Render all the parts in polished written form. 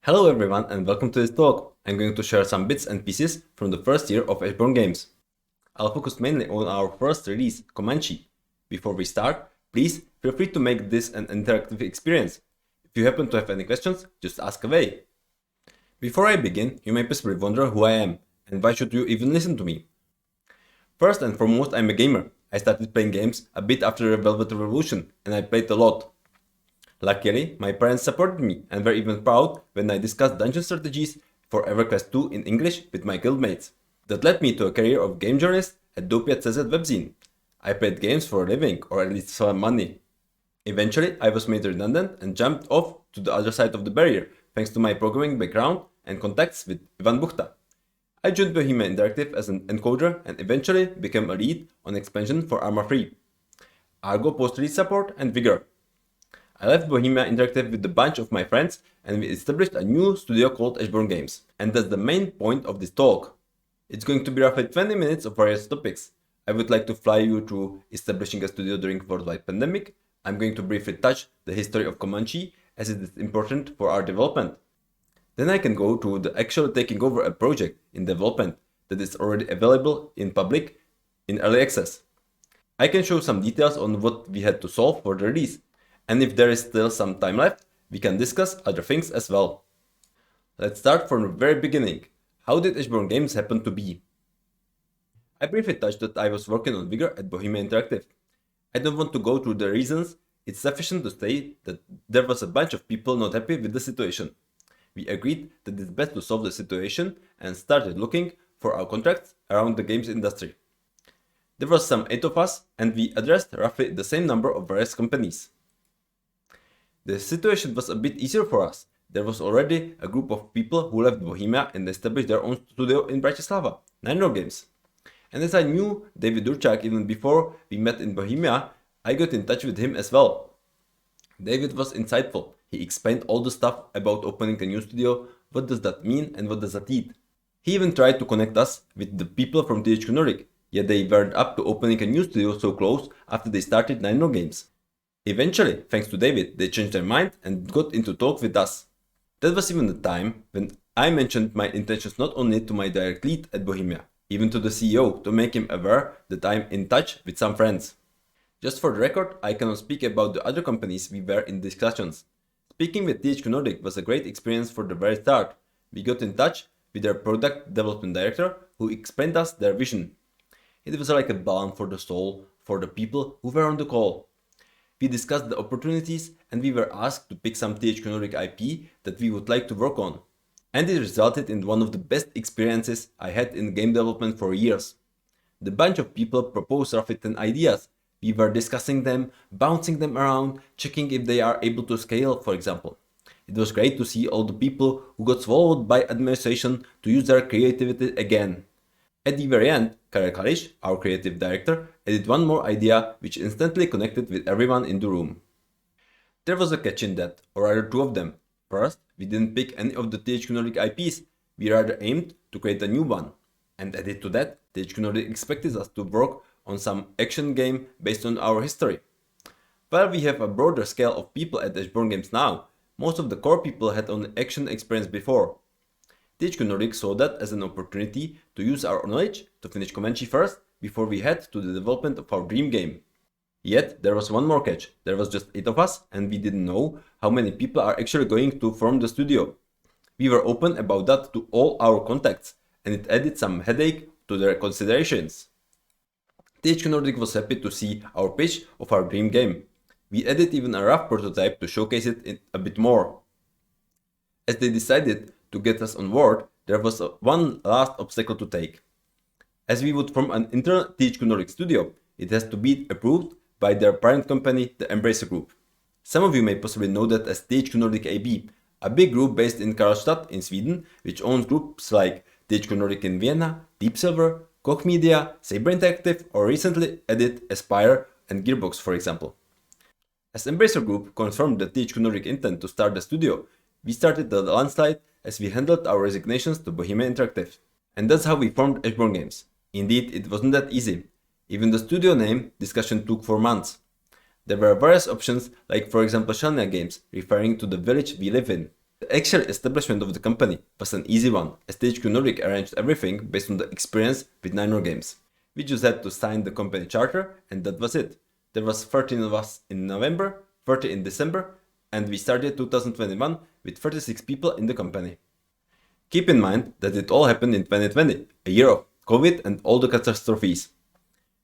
Hello everyone and welcome to this talk. I'm going to share some bits and pieces from the first year of Ashborne Games. I'll focus mainly on our first release, Comanche. Before we start, please feel free to make this an interactive experience. If you happen to have any questions, just ask away. Before I begin, you may possibly wonder who I am and why should you even listen to me. First and foremost, I'm a gamer. I started playing games a bit after the Velvet Revolution and I played a lot. Luckily, my parents supported me and were even proud when I discussed dungeon strategies for EverQuest 2 in English with my guildmates. That led me to a career of game journalist at Dopia.cz webzine. I played games for a living, or at least for money. Eventually, I was made redundant and jumped off to the other side of the barrier thanks to my programming background and contacts with Ivan Buchta. I joined Bohemia Interactive as an encoder and eventually became a lead on expansion for Arma 3, Argo post-release support and Vigor. I left Bohemia Interactive with a bunch of my friends and we established a new studio called Ashborne Games. And that's the main point of this talk. It's going to be roughly 20 minutes of various topics. I would like to fly you through establishing a studio during worldwide pandemic. I'm going to briefly touch the history of Comanche as it is important for our development. Then I can go to the actual taking over a project in development that is already available in public in early access. I can show some details on what we had to solve for the release. And if there is still some time left, we can discuss other things as well. Let's start from the very beginning. How did Ashborne Games happen to be? I briefly touched that I was working on Vigor at Bohemia Interactive. I don't want to go through the reasons, it's sufficient to say that there was a bunch of people not happy with the situation. We agreed that it's best to solve the situation and started looking for our contracts around the games industry. There was some 8 of us and we addressed roughly the same number of various companies. The situation was a bit easier for us. There was already a group of people who left Bohemia and established their own studio in Bratislava, THQ Games. And as I knew David Durchak even before we met in Bohemia, I got in touch with him as well. David was insightful. He explained all the stuff about opening a new studio, what does that mean and what does that need. He even tried to connect us with the people from THQ Nordic, yet they weren't up to opening a new studio so close after they started THQ Games. Eventually, thanks to David, they changed their mind and got into talk with us. That was even the time when I mentioned my intentions not only to my direct lead at Bohemia, even to the CEO to make him aware that I'm in touch with some friends. Just for the record, I cannot speak about the other companies we were in discussions. Speaking with THQ Nordic was a great experience for the very start. We got in touch with their product development director who explained us their vision. It was like a balm for the soul for the people who were on the call. We discussed the opportunities and we were asked to pick some THQ Nordic IP that we would like to work on. And it resulted in one of the best experiences I had in game development for years. The bunch of people proposed roughly 10 ideas. We were discussing them, bouncing them around, checking if they are able to scale, for example. It was great to see all the people who got swallowed by administration to use their creativity again. At the very end, Petr Kolář, our creative director, added one more idea which instantly connected with everyone in the room. There was a catch in that, or rather 2 of them. First, we didn't pick any of the THQ Nordic IPs, we rather aimed to create a new one. And added to that, THQ Nordic expected us to work on some action game based on our history. While we have a broader scale of people at Ashborne Games now, most of the core people had only action experience before. THQ Nordic saw that as an opportunity to use our knowledge to finish Comanche first before we head to the development of our dream game. Yet there was one more catch, there was just 8 of us and we didn't know how many people are actually going to form the studio. We were open about that to all our contacts and it added some headache to their considerations. THQ Nordic was happy to see our pitch of our dream game. We added even a rough prototype to showcase it a bit more. As they decided to get us on board, there was one last obstacle to take. As we would form an internal THQ Nordic studio, it has to be approved by their parent company, the Embracer Group. Some of you may possibly know that as THQ Nordic AB, a big group based in Karlstad in Sweden, which owns groups like THQ Nordic in Vienna, Deep Silver, Koch Media, Saber Interactive, or recently added Aspire and Gearbox, for example. As Embracer Group confirmed the THQ Nordic intent to start the studio, we started the landslide as we handled our resignations to Bohemia Interactive. And that's how we formed Ashborne Games. Indeed, it wasn't that easy. Even the studio name discussion took 4 months. There were various options like for example Shalnia Games, referring to the village we live in. The actual establishment of the company was an easy one, as THQ Nordic arranged everything based on the experience with Nine Games. We just had to sign the company charter, and that was it. There was 13 of us in November, 30 in December, and we started 2021 with 36 people in the company. Keep in mind that it all happened in 2020, a year of COVID and all the catastrophes.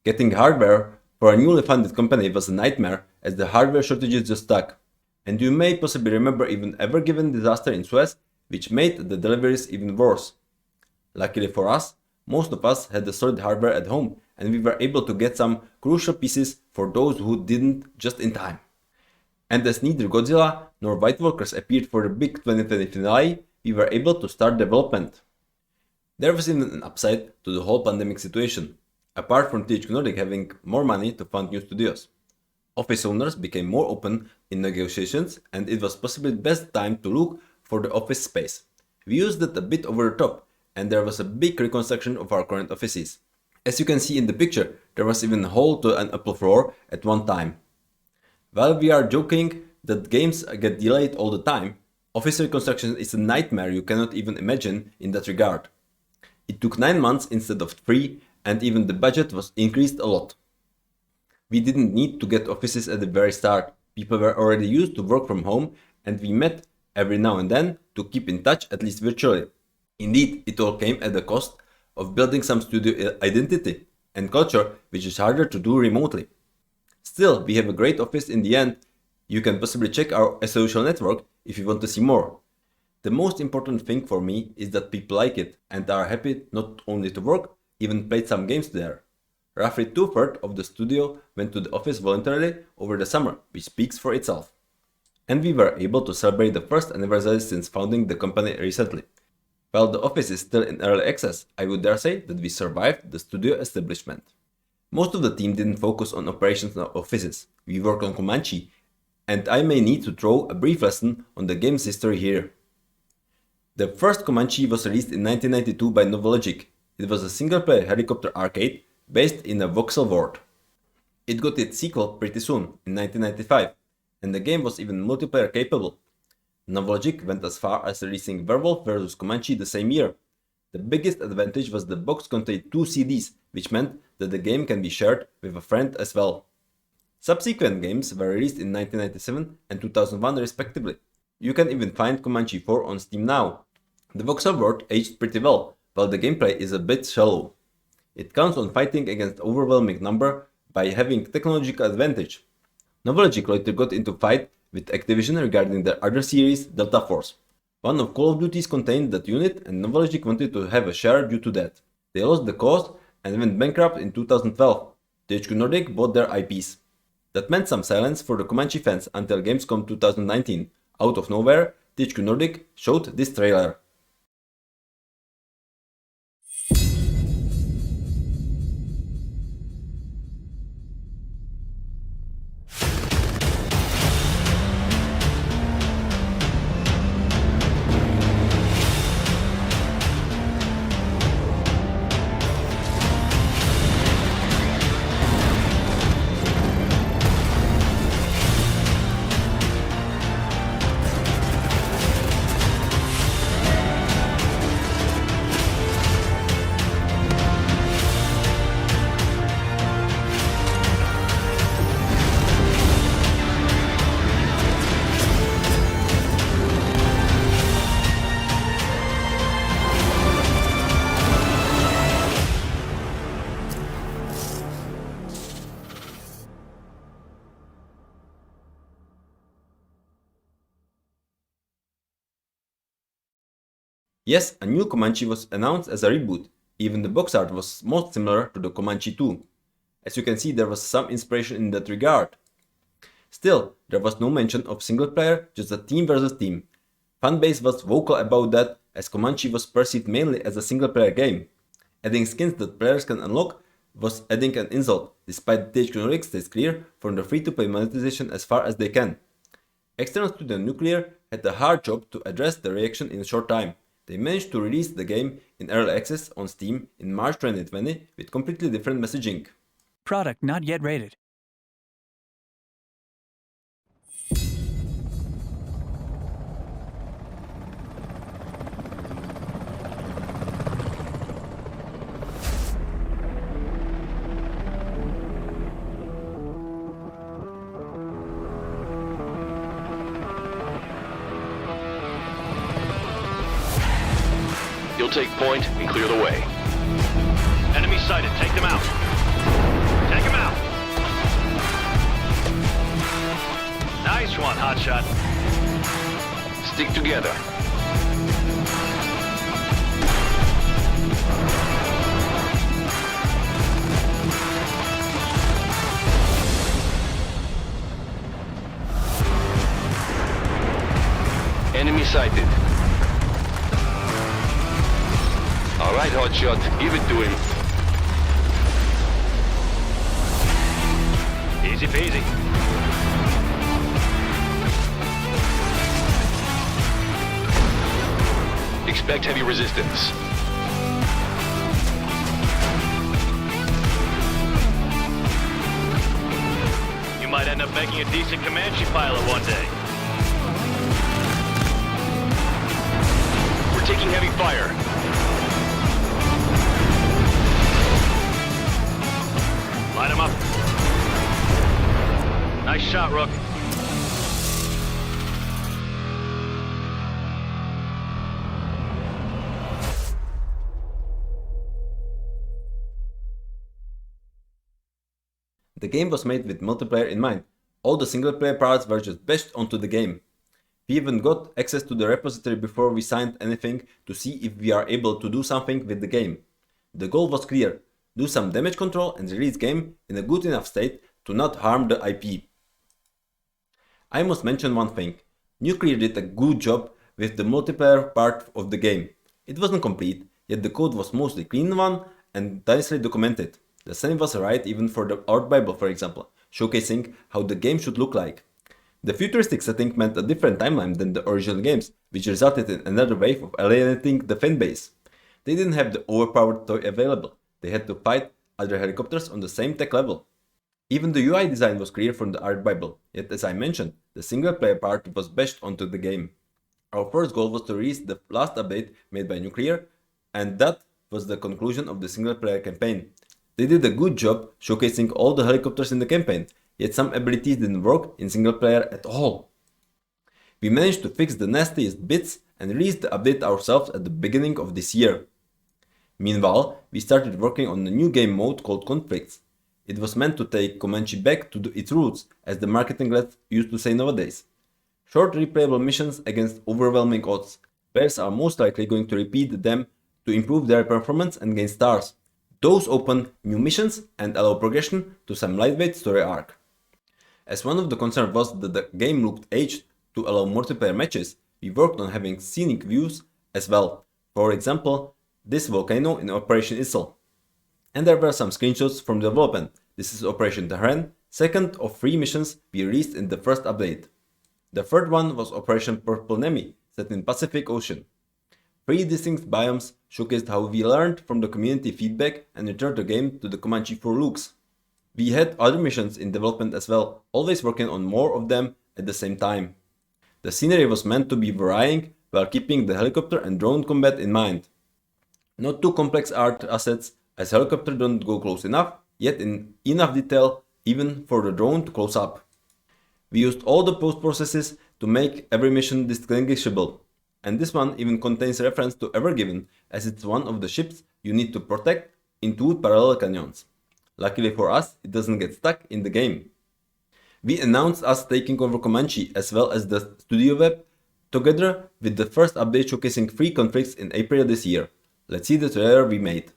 Getting hardware for a newly funded company was a nightmare, as the hardware shortages just stuck. And you may possibly remember even Ever Given disaster in Suez, which made the deliveries even worse. Luckily for us, most of us had the solid hardware at home, and we were able to get some crucial pieces for those who didn't just in time. And as neither Godzilla nor White Walkers appeared for the big 2020 finale, we were able to start development. There was even an upside to the whole pandemic situation, apart from THQ Nordic having more money to fund new studios. Office owners became more open in negotiations, and it was possibly the best time to look for the office space. We used it a bit over the top, and there was a big reconstruction of our current offices. As you can see in the picture, there was even a hole to an upper floor at one time. While we are joking that games get delayed all the time, office reconstruction is a nightmare you cannot even imagine in that regard. It took 9 months instead of 3, and even the budget was increased a lot. We didn't need to get offices at the very start. People were already used to work from home, and we met every now and then to keep in touch, at least virtually. Indeed, it all came at the cost of building some studio identity and culture, which is harder to do remotely. Still, we have a great office in the end. You can possibly check our social network if you want to see more. The most important thing for me is that people like it and are happy not only to work, even played some games there. Roughly 2/3 of the studio went to the office voluntarily over the summer, which speaks for itself. And we were able to celebrate the first anniversary since founding the company recently. While the office is still in early access, I would dare say that we survived the studio establishment. Most of the team didn't focus on operations or offices. We worked on Comanche, and I may need to throw a brief lesson on the game's history here. The first Comanche was released in 1992 by Novologic. It was a single-player helicopter arcade based in a voxel world. It got its sequel pretty soon, in 1995, and the game was even multiplayer capable. Novologic went as far as releasing Werewolf vs. Comanche the same year. The biggest advantage was the box contained 2 CDs, which meant that the game can be shared with a friend as well. Subsequent games were released in 1997 and 2001 respectively. You can even find Comanche 4 on Steam now. The voxel world aged pretty well, while the gameplay is a bit shallow. It counts on fighting against overwhelming number by having technological advantage. Novologic later got into fight with Activision regarding their other series, Delta Force. One of Call of Duty's contained that unit, and Novologic wanted to have a share due to that. They lost the cause and went bankrupt in 2012. THQ Nordic bought their IPs. That meant some silence for the Comanche fans until Gamescom 2019. Out of nowhere, THQ Nordic showed this trailer. Yes, a new Comanche was announced as a reboot. Even the box art was most similar to the Comanche 2. As you can see, there was some inspiration in that regard. Still, there was no mention of single player, just a team versus team. Fanbase was vocal about that, as Comanche was perceived mainly as a single player game. Adding skins that players can unlock was adding an insult, despite THQ Nordic stays clear from the free-to-play monetization as far as they can. External studio Nuclear had a hard job to address the reaction in a short time. They managed to release the game in early access on Steam in March 2020 with completely different messaging. Product not yet rated. take point and clear the way. Enemy sighted. Take them out. Take them out. Nice one, hotshot. Stick together. Enemy sighted. All right, hotshot, give it to him. Easy peasy. Expect heavy resistance. You might end up making a decent Comanche pilot one day. We're taking heavy fire. Light him up. Nice shot, Rook. The game was made with multiplayer in mind. All the single player parts were just bashed onto the game. We even got access to the repository before we signed anything to see if we are able to do something with the game. The goal was clear: do some damage control and release game in a good enough state to not harm the IP. I must mention one thing. Nuclear did a good job with the multiplayer part of the game. It wasn't complete, yet the code was mostly clean one and nicely documented. The same was right even for the art bible, for example, showcasing how the game should look like. The futuristic setting meant a different timeline than the original games, which resulted in another wave of alienating the fanbase. They didn't have the overpowered toy available. They had to fight other helicopters on the same tech level. Even the UI design was clear from the art bible, yet as I mentioned, the single player part was bashed onto the game. Our first goal was to release the last update made by Nuclear, and that was the conclusion of the single player campaign. They did a good job showcasing all the helicopters in the campaign, yet some abilities didn't work in single player at all. We managed to fix the nastiest bits and released the update ourselves at the beginning of this year. Meanwhile, we started working on a new game mode called Conflicts. It was meant to take Comanche back to its roots, as the marketing lads used to say nowadays. Short replayable missions against overwhelming odds. Players are most likely going to repeat them to improve their performance and gain stars. Those open new missions and allow progression to some lightweight story arc. As one of the concerns was that the game looked aged to allow multiplayer matches, we worked on having scenic views as well. For example, this volcano in Operation Issel. And there were some screenshots from development. This is Operation Tehran, second of 3 missions we released in the first update. The third one was Operation Purple Nemi, set in Pacific Ocean. 3 distinct biomes showcased how we learned from the community feedback and returned the game to the Comanche for looks. We had other missions in development as well, always working on more of them at the same time. The scenery was meant to be varying while keeping the helicopter and drone combat in mind. Not too complex art assets, as helicopter don't go close enough, yet in enough detail even for the drone to close up. We used all the post processes to make every mission distinguishable. And this one even contains reference to Ever Given, as it's one of the ships you need to protect in 2 parallel canyons. Luckily for us, it doesn't get stuck in the game. We announced us taking over Comanche as well as the studio web, together with the first update showcasing 3 conflicts in April this year. Let's see the trailer we made.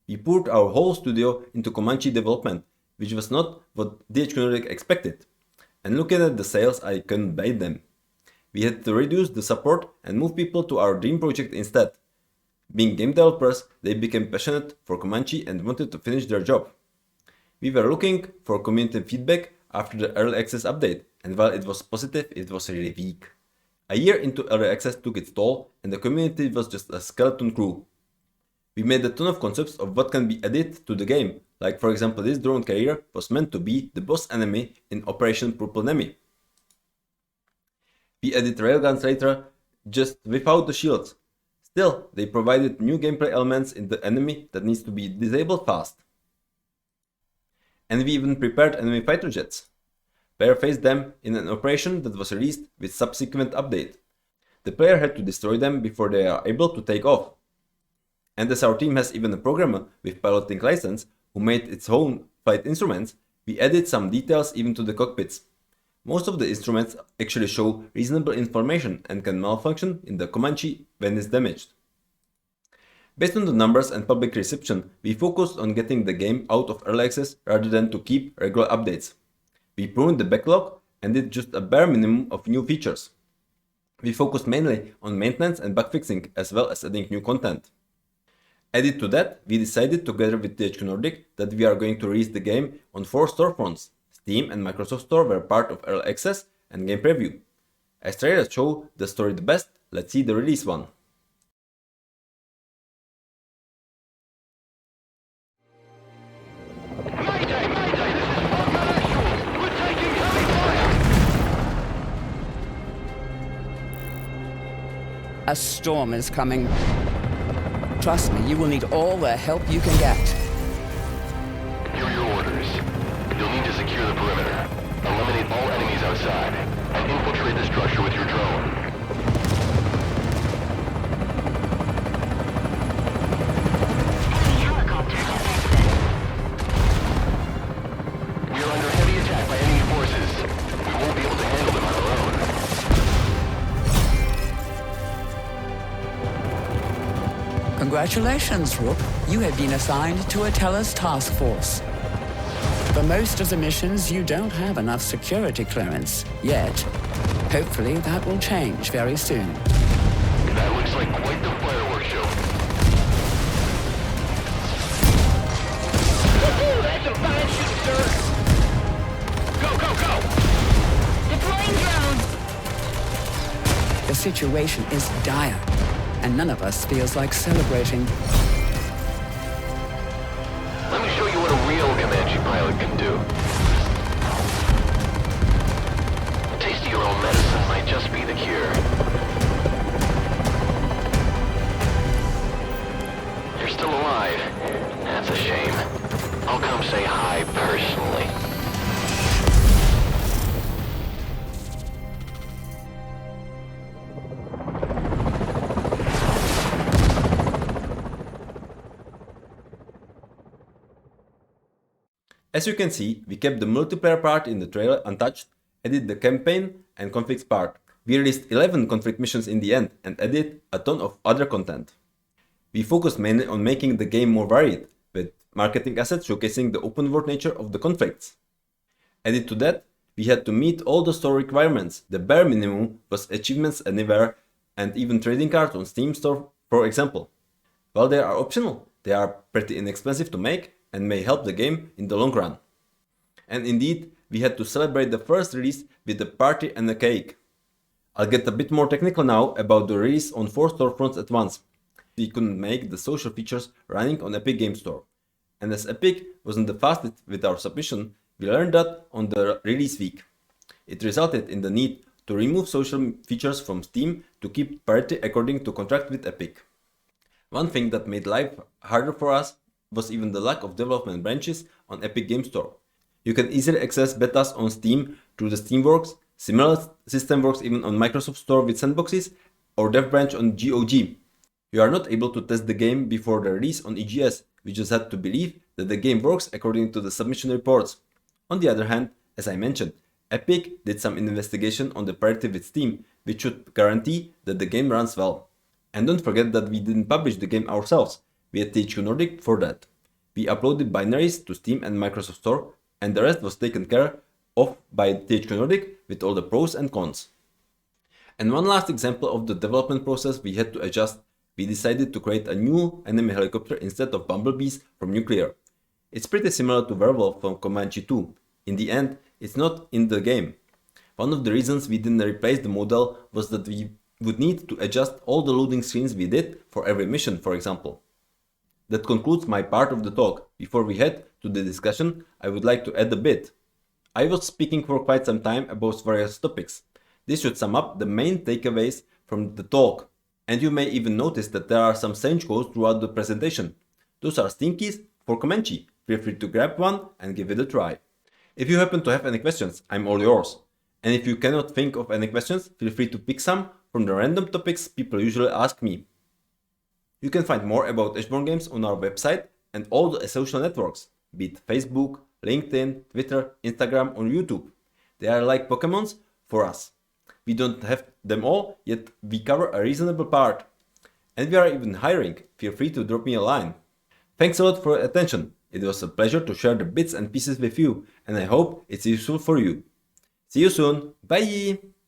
We poured our whole studio into Comanche development, which was not what THQ Nordic expected. And looking at the sales, I couldn't buy them. We had to reduce the support and move people to our dream project instead. Being game developers, they became passionate for Comanche and wanted to finish their job. We were looking for community feedback after the early access update, and while it was positive, it was really weak. A year into early access took its toll, and the community was just a skeleton crew. We made a ton of concepts of what can be added to the game, like for example this drone carrier was meant to be the boss enemy in Operation Purple Nemi. We added railguns later, just without the shields. Still, they provided new gameplay elements in the enemy that needs to be disabled fast. And we even prepared enemy fighter jets. Player faced them in an operation that was released with subsequent update. The player had to destroy them before they are able to take off. And as our team has even a programmer with piloting license who made its own flight instruments, we added some details even to the cockpits. Most of the instruments actually show reasonable information and can malfunction in the Comanche when it's damaged. Based on the numbers and public reception, we focused on getting the game out of early access rather than to keep regular updates. We pruned the backlog and did just a bare minimum of new features. We focused mainly on maintenance and bug fixing as well as adding new content. Added to that, we decided together with THQ Nordic that we are going to release the game on 4 storefronts. Steam and Microsoft Store were part of early access and game preview. As trailers show the story the best, let's see the release one. Mayday! Mayday! This is Comanche Ashborne! We're taking heavy fire! A storm is coming. Trust me, you will need all the help you can get. Here are your orders. You'll need to secure the perimeter, eliminate all enemies outside, and infiltrate the structure with your drone. Enemy helicopter detected. We are under heavy attack by enemy forces. We won't be able to handle them on our own. Congratulations, Rook. You have been assigned to a Tellus task force. For most of the missions, you don't have enough security clearance yet. Hopefully, that will change very soon. That looks like quite the fireworks show. Woohoo! That's some fine shooting, sir! Go, go, go! Deploying drone! The situation is dire, and none of us feels like celebrating. Let me show you what a real Comanche pilot can do. A taste of your own medicine might just be the cure. You're still alive. That's a shame. I'll come say hi personally. As you can see, we kept the multiplayer part in the trailer untouched, added the campaign and conflicts part. We released 11 conflict missions in the end and added a ton of other content. We focused mainly on making the game more varied, with marketing assets showcasing the open world nature of the conflicts. Added to that, we had to meet all the store requirements. The bare minimum was achievements anywhere and even trading cards on Steam Store, for example. While they are optional, they are pretty inexpensive to make and may help the game in the long run. And indeed, we had to celebrate the first release with a party and a cake. I'll get a bit more technical now about the release on 4 storefronts at once. We couldn't make the social features running on Epic Game Store. And as Epic wasn't the fastest with our submission, we learned that on the release week. It resulted in the need to remove social features from Steam to keep parity according to contract with Epic. One thing that made life harder for us was even the lack of development branches on Epic Game Store. You can easily access betas on Steam through the Steamworks. Similar system works even on Microsoft Store with sandboxes or dev branch on GOG. You are not able to test the game before the release on EGS. We just had to believe that the game works according to the submission reports. On the other hand, as I mentioned, Epic did some investigation on the parity with Steam, which should guarantee that the game runs well. And don't forget that we didn't publish the game ourselves. We had THQ Nordic for that. We uploaded binaries to Steam and Microsoft Store, and the rest was taken care of by THQ Nordic with all the pros and cons. And one last example of the development process we had to adjust. We decided to create a new enemy helicopter instead of bumblebees from Nuclear. It's pretty similar to Werewolf from Comanche 2. In the end, it's not in the game. One of the reasons we didn't replace the model was that we would need to adjust all the loading screens we did for every mission, for example. That concludes my part of the talk. Before we head to the discussion, I would like to add a bit. I was speaking for quite some time about various topics. This should sum up the main takeaways from the talk. And you may even notice that there are some strange codes throughout the presentation. Those are Steam keys for Comanche. Feel free to grab one and give it a try. If you happen to have any questions, I'm all yours. And if you cannot think of any questions, feel free to pick some from the random topics people usually ask me. You can find more about Ashborne Games on our website and all the social networks, be it Facebook, LinkedIn, Twitter, Instagram or YouTube. They are like Pokemons for us. We don't have them all, yet we cover a reasonable part. And we are even hiring. Feel free to drop me a line. Thanks a lot for your attention. It was a pleasure to share the bits and pieces with you, and I hope it's useful for you. See you soon. Bye!